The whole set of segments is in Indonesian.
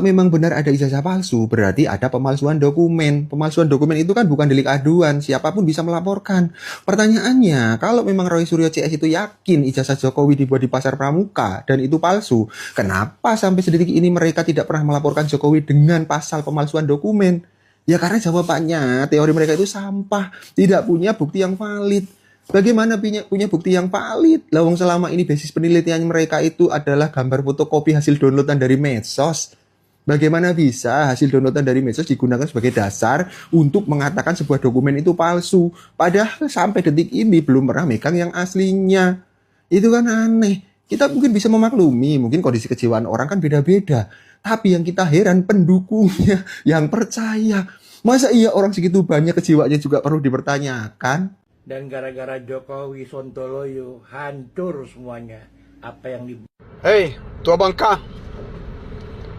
Memang benar ada ijazah palsu, berarti ada pemalsuan dokumen. Pemalsuan dokumen itu kan bukan delik aduan, siapapun bisa melaporkan. Pertanyaannya, kalau memang Roy Suryo CS itu yakin ijazah Jokowi dibuat di Pasar Pramuka dan itu palsu, kenapa sampai sedetik ini mereka tidak pernah melaporkan Jokowi dengan pasal pemalsuan dokumen? Ya karena jawabannya, teori mereka itu sampah, tidak punya bukti yang valid. Bagaimana punya bukti yang valid? Lawang selama ini basis penelitian mereka itu adalah gambar fotokopi hasil downloadan dari medsos. Bagaimana bisa hasil downloadan dari medsos digunakan sebagai dasar untuk mengatakan sebuah dokumen itu palsu? Padahal sampai detik ini belum pernah megang yang aslinya. Itu kan aneh. Kita mungkin bisa memaklumi, mungkin kondisi kejiwaan orang kan beda-beda. Tapi yang kita heran pendukungnya yang percaya. Masa iya orang segitu banyak kejiwaannya juga perlu dipertanyakan? Dan gara-gara Jokowi Sontoloyo hancur semuanya. Apa yang di... Hei, tua bangka.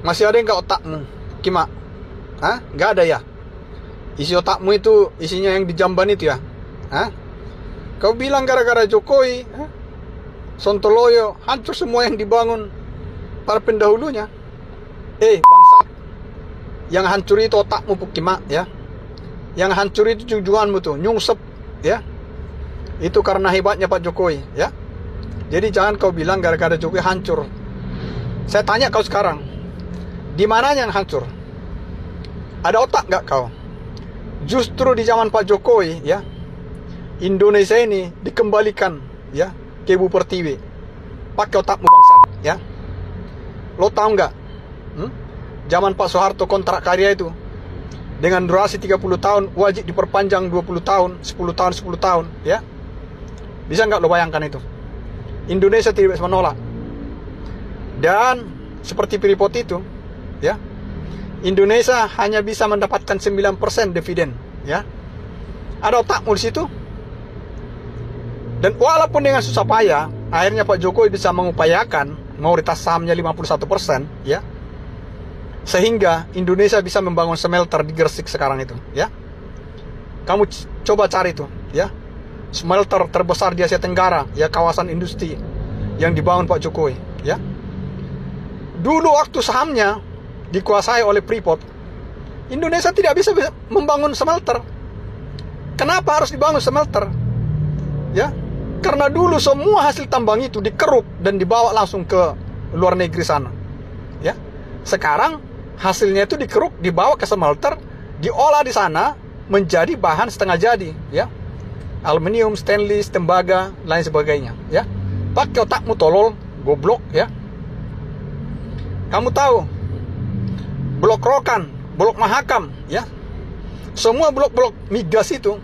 Masih ada nggak otakmu, Kima? Hah? Nggak ada ya? Isi otakmu itu isinya yang di jamban itu ya? Hah? Kau bilang gara-gara Jokowi, Sontoloyo, hancur semua yang dibangun para pendahulunya. Bangsat. Yang hancur itu otakmu, Kima, ya? Yang hancur itu tujuanmu tuh, nyungsep, ya? Itu karena hebatnya Pak Jokowi, ya? Jadi jangan kau bilang gara-gara Jokowi hancur. Saya tanya kau sekarang, di mana yang hancur? Ada otak nggak kau? Justru di zaman Pak Jokowi, ya, Indonesia ini dikembalikan, ya, ke Ibu Pertiwi. Pakai otakmu bangsat, ya. Lo tahu nggak? Zaman Pak Soeharto kontrak karya itu dengan durasi 30 tahun wajib diperpanjang 20 tahun, 10 tahun, 10 tahun, ya. Bisa nggak lo bayangkan itu? Indonesia tidak bisa menolak. Dan seperti Freeport itu, ya, Indonesia hanya bisa mendapatkan 9% dividen, ya. Ada otakmu di situ. Dan walaupun dengan susah payah, akhirnya Pak Jokowi bisa mengupayakan mayoritas sahamnya 51%, ya. Sehingga Indonesia bisa membangun smelter di Gresik sekarang itu, ya. Kamu coba cari itu, ya. Smelter terbesar di Asia Tenggara, ya, kawasan industri yang dibangun Pak Jokowi, ya. Dulu waktu sahamnya dikuasai oleh Freeport, Indonesia tidak bisa membangun smelter. Kenapa harus dibangun smelter? Ya, karena dulu semua hasil tambang itu dikeruk dan dibawa langsung ke luar negeri sana. Ya, sekarang hasilnya itu dikeruk, dibawa ke smelter, diolah di sana menjadi bahan setengah jadi, ya, aluminium, stainless, tembaga, lain sebagainya. Ya, pakai otakmu tolol, goblok, ya. Kamu tahu? Blok Rokan, Blok Mahakam, ya. Semua blok-blok migas itu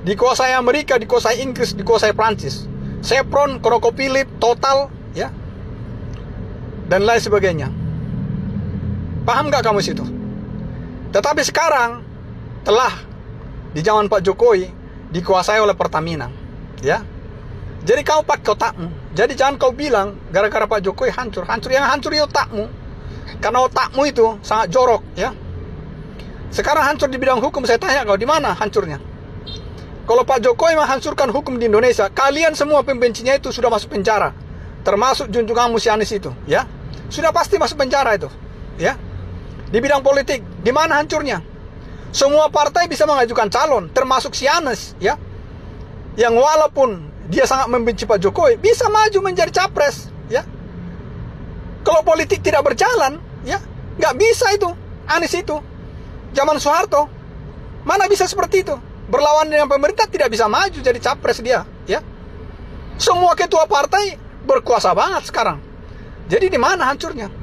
dikuasai Amerika, dikuasai Inggris, dikuasai Prancis. Chevron, ConocoPhillips, Total, ya. Dan lain sebagainya. Paham nggak kamu situ? Tetapi sekarang telah di zaman Pak Jokowi dikuasai oleh Pertamina, ya. Jadi kau pakai otakmu. Jadi jangan kau bilang gara-gara Pak Jokowi hancur. Hancur yang hancur itu otakmu. Karena otakmu itu sangat jorok, ya. Sekarang hancur di bidang hukum, saya tanya kau, di mana hancurnya? Kalau Pak Jokowi menghancurkan hukum di Indonesia, kalian semua pembencinya itu sudah masuk penjara. Termasuk junjunganmu si Anies itu, ya. Sudah pasti masuk penjara itu, ya. Di bidang politik, di mana hancurnya? Semua partai bisa mengajukan calon, termasuk si Anies, ya. Yang walaupun dia sangat membenci Pak Jokowi, bisa maju menjadi capres, ya. Kalau politik tidak berjalan, ya, nggak bisa itu. Anies itu zaman Soeharto mana bisa seperti itu, berlawan dengan pemerintah tidak bisa maju jadi capres dia, ya. Semua ketua partai berkuasa banget sekarang. Jadi di mana hancurnya?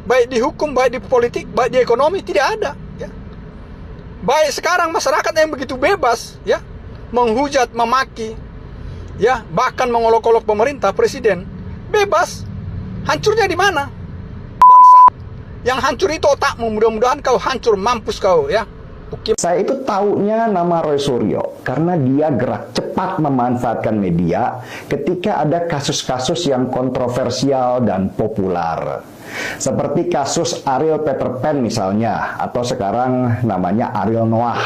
Baik di hukum, baik di politik, baik di ekonomi, tidak ada, ya. Baik sekarang masyarakat yang begitu bebas, ya, menghujat, memaki, ya, bahkan mengolok-olok pemerintah, presiden, bebas. Hancurnya di mana? Bangsat. Yang hancur itu otakmu. Mudah-mudahan kau hancur, mampus kau, ya. Saya itu taunya nama Roy Suryo karena dia gerak cepat memanfaatkan media ketika ada kasus-kasus yang kontroversial dan populer. Seperti kasus Ariel Peter Pan misalnya, atau sekarang namanya Ariel Noah.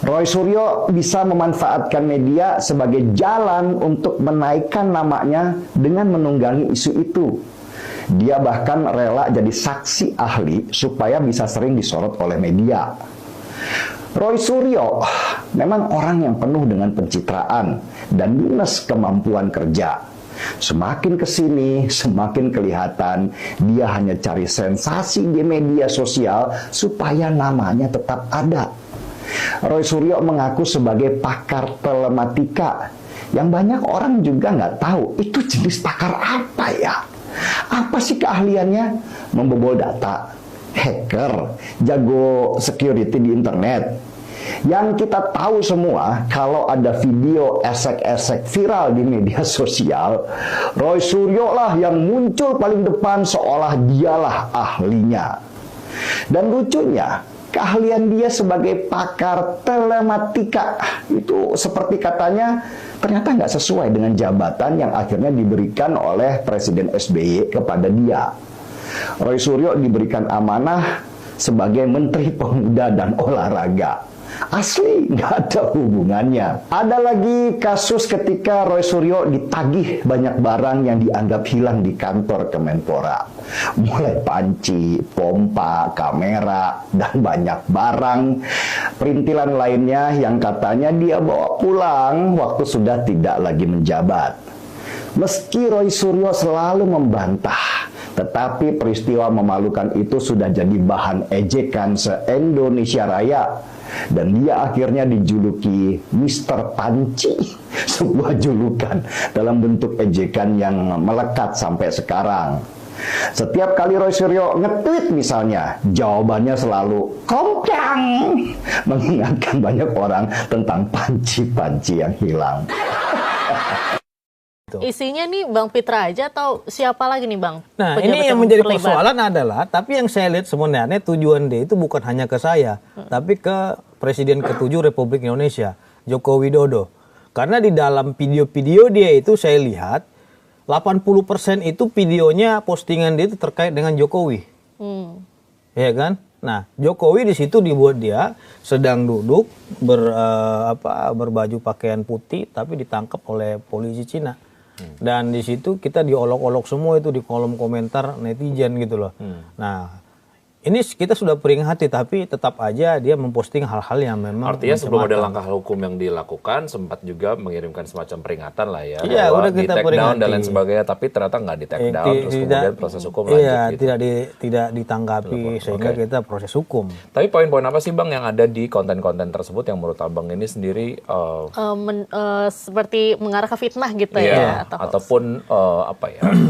Roy Suryo bisa memanfaatkan media sebagai jalan untuk menaikkan namanya dengan menunggangi isu itu. Dia bahkan rela jadi saksi ahli supaya bisa sering disorot oleh media. Roy Suryo memang orang yang penuh dengan pencitraan dan minus kemampuan kerja. Semakin kesini, semakin kelihatan dia hanya cari sensasi di media sosial supaya namanya tetap ada. Roy Suryo mengaku sebagai pakar telematika, yang banyak orang juga nggak tahu itu jenis pakar apa ya. Apa sih keahliannya? Membobol data, hacker, jago security di internet. Yang kita tahu semua, kalau ada video esek-esek viral di media sosial, Roy Suryo lah yang muncul paling depan seolah dialah ahlinya. Dan lucunya, keahlian dia sebagai pakar telematika itu seperti katanya ternyata nggak sesuai dengan jabatan yang akhirnya diberikan oleh Presiden SBY kepada dia. Roy Suryo diberikan amanah sebagai Menteri Pemuda dan Olahraga. Asli nggak ada hubungannya. Ada lagi kasus ketika Roy Suryo ditagih banyak barang yang dianggap hilang di kantor Kemenpora. Mulai panci, pompa, kamera, dan banyak barang perintilan lainnya yang katanya dia bawa pulang waktu sudah tidak lagi menjabat. Meski Roy Suryo selalu membantah, tetapi peristiwa memalukan itu sudah jadi bahan ejekan se-Indonesia Raya. Dan dia akhirnya dijuluki Mr. Panci, sebuah julukan dalam bentuk ejekan yang melekat sampai sekarang. Setiap kali Roy Suryo nge-tweet misalnya, jawabannya selalu kompang, mengingatkan banyak orang tentang panci-panci yang hilang. Isinya nih Bang Pitra aja atau siapa lagi nih Bang? Nah, Pejabat ini yang menjadi persoalan adalah, tapi yang saya lihat sebenarnya tujuan dia itu bukan hanya ke saya, tapi ke Presiden ke-7 Republik Indonesia, Joko Widodo. Karena di dalam video-video dia itu saya lihat 80% itu videonya, postingan dia itu terkait dengan Jokowi. Ya kan? Nah, Jokowi di situ dibuat dia sedang duduk berbaju pakaian putih tapi ditangkap oleh polisi Cina. Dan di situ kita diolok-olok semua itu di kolom komentar netizen gitu loh. Nah, ini kita sudah peringati tapi tetap aja dia memposting hal-hal yang memang artinya sebelum ada langkah hukum yang dilakukan sempat juga mengirimkan semacam peringatan lah ya. Iya, udah kita di take down dan lain peringati. sebagainya, tapi ternyata nggak di take down terus kemudian proses hukum lanjut gitu. Tidak ditanggapi sehingga kita proses hukum. Tapi poin-poin apa sih Bang yang ada di konten-konten tersebut yang menurut Abang ini sendiri seperti mengarah ke fitnah gitu iya, ya atau ataupun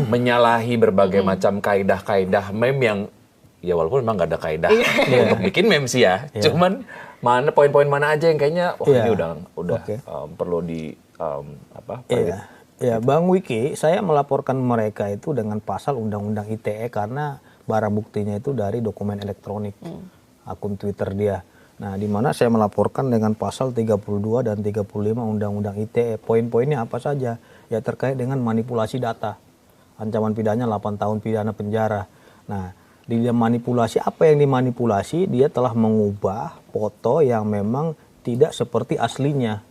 menyalahi berbagai macam kaidah-kaidah meme yang ya walaupun memang nggak ada kaidah untuk bikin meme sih ya. Cuman mana poin-poin mana aja yang kayaknya ini udah perlu di Ya, Bang Wiki, saya melaporkan mereka itu dengan pasal Undang-Undang ITE karena barang buktinya itu dari dokumen elektronik akun Twitter dia. Nah, di mana saya melaporkan dengan pasal 32 dan 35 Undang-Undang ITE. Poin-poinnya apa saja? Ya terkait dengan manipulasi data. Ancaman pidananya 8 tahun pidana penjara. Nah, di manipulasi, apa yang dimanipulasi? Dia telah mengubah foto yang memang tidak seperti aslinya.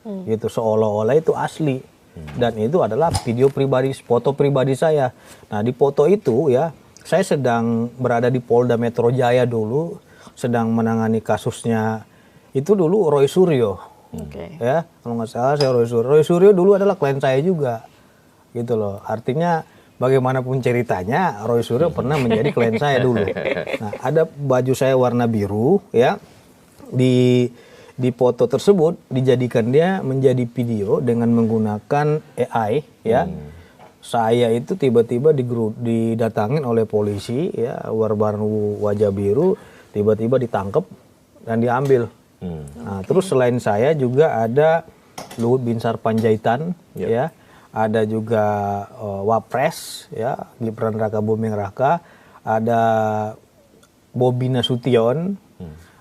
Gitu, seolah-olah itu asli. Dan itu adalah video pribadi, foto pribadi saya. Nah, di foto itu ya, saya sedang berada di Polda Metro Jaya dulu, sedang menangani kasusnya. Itu dulu Roy Suryo. Ya, kalau nggak salah saya Roy Suryo. Roy Suryo dulu adalah klien saya juga. Gitu loh. Artinya bagaimanapun ceritanya, Roy Suryo pernah menjadi klien saya dulu. Nah, ada baju saya warna biru, ya. Di foto tersebut dijadikan dia menjadi video dengan menggunakan AI, ya. Saya itu tiba-tiba didatangin oleh polisi, ya, warna wajah biru, tiba-tiba ditangkap dan diambil. Nah, terus selain saya juga ada Luhut Binsar Panjaitan, ya. Ada juga Wapres, ya, Gibran Raka Buming Raka, ada Bobi Nasution,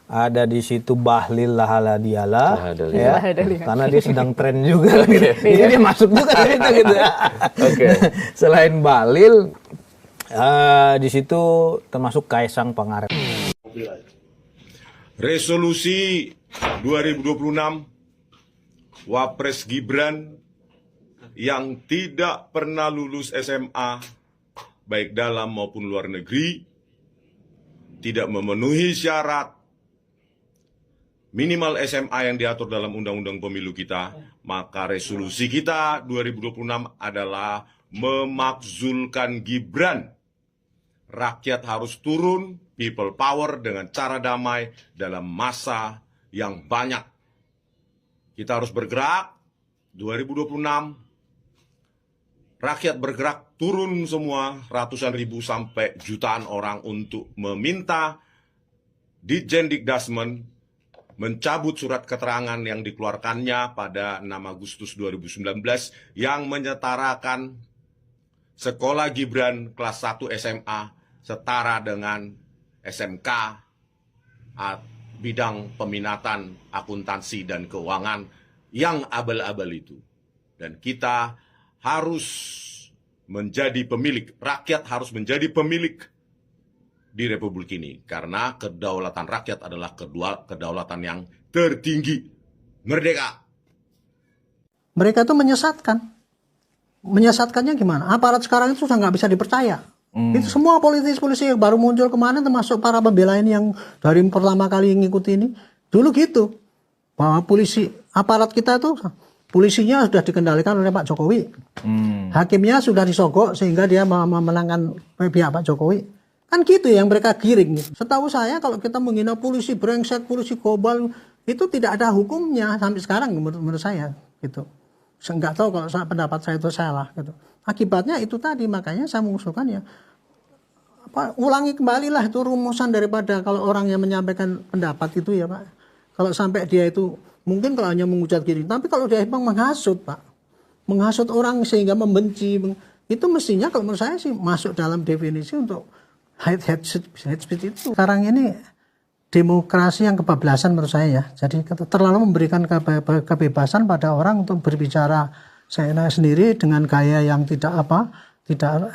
ada di situ Bahlil Lahadalia, ya, karena dia sedang tren juga, gitu. Jadi dia masuk juga gitu. Selain Bahlil, di situ termasuk Kaisang Pangarep. Resolusi 2026 Wapres Gibran yang tidak pernah lulus SMA baik dalam maupun luar negeri, tidak memenuhi syarat minimal SMA yang diatur dalam Undang-Undang Pemilu kita, maka resolusi kita 2026 adalah memakzulkan Gibran. Rakyat harus turun, people power dengan cara damai dalam masa yang banyak. Kita harus bergerak, 2026, rakyat bergerak turun semua, ratusan ribu sampai jutaan orang untuk meminta Ditjen Dikdasmen mencabut surat keterangan yang dikeluarkannya pada 6 Agustus 2019 yang menyetarakan sekolah Gibran kelas 1 SMA setara dengan SMK bidang peminatan akuntansi dan keuangan yang abal-abal itu. Dan kita harus menjadi pemilik, rakyat harus menjadi pemilik di Republik ini. Karena kedaulatan rakyat adalah kedaulatan yang tertinggi. Merdeka! Mereka itu menyesatkan. Menyesatkannya gimana? Aparat sekarang itu sudah nggak bisa dipercaya. Itu semua politisi-politisi yang baru muncul kemarin, termasuk para pembela ini yang dari pertama kali ngikuti ini. Dulu gitu. Bahwa aparat kita itu, polisinya sudah dikendalikan oleh Pak Jokowi. Hakimnya sudah disogok sehingga dia memenangkan pihak Pak Jokowi. Kan gitu yang mereka giring. Setahu saya kalau kita menghina polisi brengsek, polisi gobal, itu tidak ada hukumnya sampai sekarang menurut saya gitu. Saya nggak tahu kalau pendapat saya itu salah gitu. Akibatnya itu tadi, makanya saya mengusulkan ya ulangi kembalilah itu rumusan daripada kalau orang yang menyampaikan pendapat itu ya Pak. Kalau sampai dia itu mungkin kalau hanya menghujat gini, tapi kalau dia memang menghasut Pak, menghasut orang sehingga membenci, itu mestinya kalau menurut saya sih masuk dalam definisi untuk hate speech itu. Sekarang ini demokrasi yang kebablasan menurut saya ya. Jadi terlalu memberikan kebebasan pada orang untuk berbicara sendiri dengan gaya yang tidak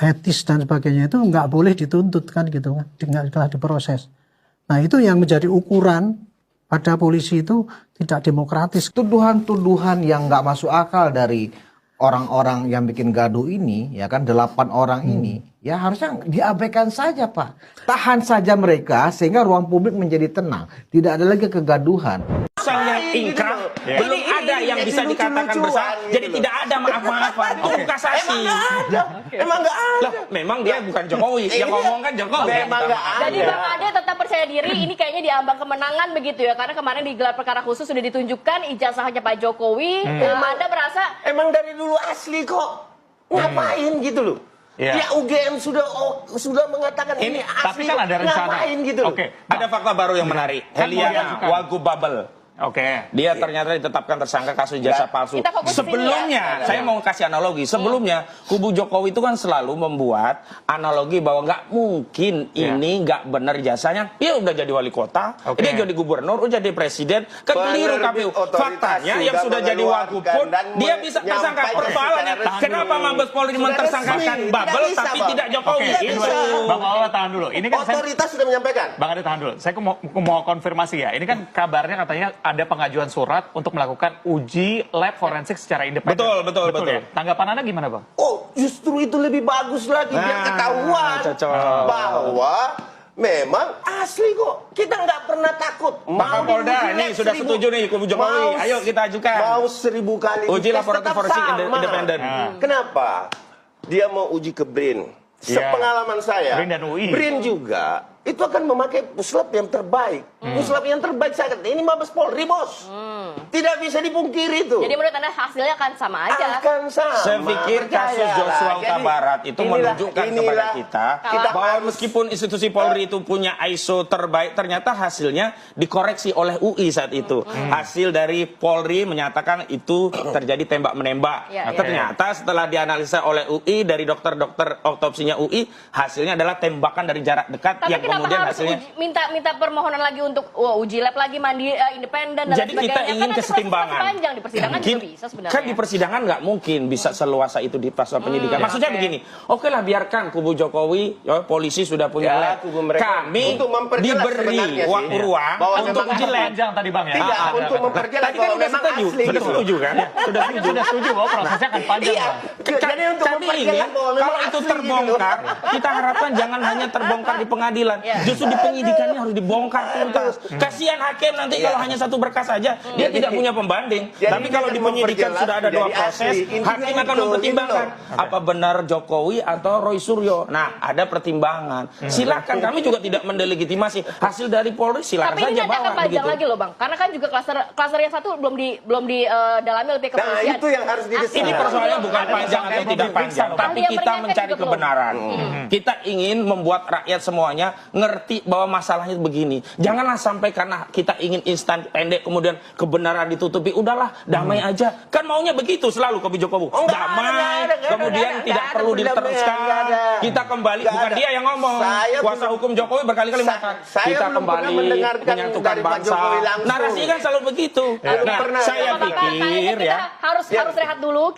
etis dan sebagainya, itu nggak boleh dituntut kan gitu kan, nggak diproses. Nah itu yang menjadi ukuran pada polisi itu tidak demokratis. Tuduhan-tuduhan yang nggak masuk akal dari orang-orang yang bikin gaduh ini, ya kan 8 orang ini, ya harusnya diabaikan saja Pak. Tahan saja mereka sehingga ruang publik menjadi tenang. Tidak ada lagi kegaduhan. Yang ingkrah belum ada yang bisa dikatakan bersalah, jadi tidak ada maaf-maafan. Itu kasasi. Emang nggak ada. Lah, memang dia bukan Jokowi, yang ngomong kan Jokowi. Memang nggak ada. Jadi Bang Ade tetap percaya diri, ini kayaknya di ambang kemenangan begitu ya, karena kemarin di gelar perkara khusus sudah ditunjukkan ijazahnya Pak Jokowi. Anda merasa emang dari dulu asli kok, ngapain gitu loh. Ya UGM sudah mengatakan ini asli, tapi kan ada rencana. Ngapain gitu loh. Oke, ada fakta baru yang menarik. Heliana Wagub Babel. Oke. Dia ternyata ditetapkan tersangka kasus jasa palsu. Sebelumnya, saya mau kasih analogi. Sebelumnya, kubu Jokowi itu kan selalu membuat analogi bahwa nggak mungkin ini nggak benar jasanya. Dia udah jadi wali kota, dia jadi gubernur, udah jadi presiden. Kan keliru KPU. Faktanya yang sudah jadi wagub pun dia bisa tersangka. Persoalannya, kenapa Mabes Polri mentersangkakan Babel tapi tidak Jokowi? Bang Ola tahan dulu. Ini kan otoritas sudah menyampaikan. Bang Ade tahan dulu. Saya mau konfirmasi ya. Ini kan kabarnya katanya ada pengajuan surat untuk melakukan uji lab forensik secara independen. Betul. Ya? Tanggapan Anda gimana, Bang? Oh, justru itu lebih bagus lagi, biar ketahuan bahwa memang asli kok. Kita nggak pernah takut. Pak Kapolda ini sudah setuju nih kubu Jokowi. Ayo kita ajukan. Mau 1000 kali uji laporatorium forensik independen. Kenapa? Dia mau uji ke BRIN. Sepengalaman saya, BRIN dan UI. BRIN juga itu akan memakai puslap yang terbaik. Puslap yang terbaik saya kata, ini Mabes Polri, Bos. Tidak bisa dipungkiri itu. Jadi menurut Anda hasilnya akan sama aja? Akan sama. Saya pikir kasus Joshua Huta Barat itu menunjukkan kepada kita bahwa meskipun institusi Polri itu punya ISO terbaik, ternyata hasilnya dikoreksi oleh UI saat itu. Hasil dari Polri menyatakan itu terjadi tembak-menembak. Ternyata setelah dianalisa oleh UI, dari dokter-dokter otopsinya UI, hasilnya adalah tembakan dari jarak dekat yang kemudian harus hasilnya minta permohonan lagi untuk uji lab lagi independen dan jadi kita ingin kesetimbangan. Panjang di persidangan juga bisa sebenarnya. Kan di persidangan nggak mungkin bisa seluasa itu di pasal penyidikan. Maksudnya begini, oke lah biarkan kubu Jokowi, polisi sudah punya lab. Kami diberi waktu ruang untuk uji lab. Panjang tadi Bang ya. Tidak, untuk memperjelas Tadi kan bahwa udah memang setuju, asli sudah gitu. setuju kan? Sudah setuju bahwa prosesnya akan panjang. Iya. Jadi untuk Kami ingin memperjelas bahwa memang kalau itu asli terbongkar, gitu. kita harapkan jangan hanya terbongkar di pengadilan, justru di penyidikannya harus dibongkar tuntas. Kasihan hakim nanti kalau hanya satu berkas saja, dia tidak punya pembanding. Tapi kalau di penyidikan sudah ada dua proses, hakim akan mempertimbangkan apa benar Jokowi atau Roy Suryo. Nah, ada pertimbangan. Silakan, kami juga tidak mendelegitimasi hasil dari Polri, silakan tapi ini saja nanti akan bawa panjang begitu. lagi loh Bang, karena kan juga klaster yang satu belum didalami oleh pihak kepolisian. Nah, itu yang harus didesakkan. Ini persoalannya bukan panjang atau tidak panjang, tapi kita mencari kebenaran. Kita ingin membuat rakyat semuanya ngerti bahwa masalahnya begini. Janganlah sampai karena kita ingin instan pendek kemudian kebenaran ditutupi. Udahlah, damai aja. Kan maunya begitu selalu Kopi Jokowi. Damai, kemudian tidak perlu diteruskan. Kita kembali, bukan dia yang ngomong. Kuasa hukum Jokowi berkali-kali mengatakan kita kembali menyatukan bangsa. Narasi kan selalu begitu. Nah, saya pikir ya harus rehat dulu.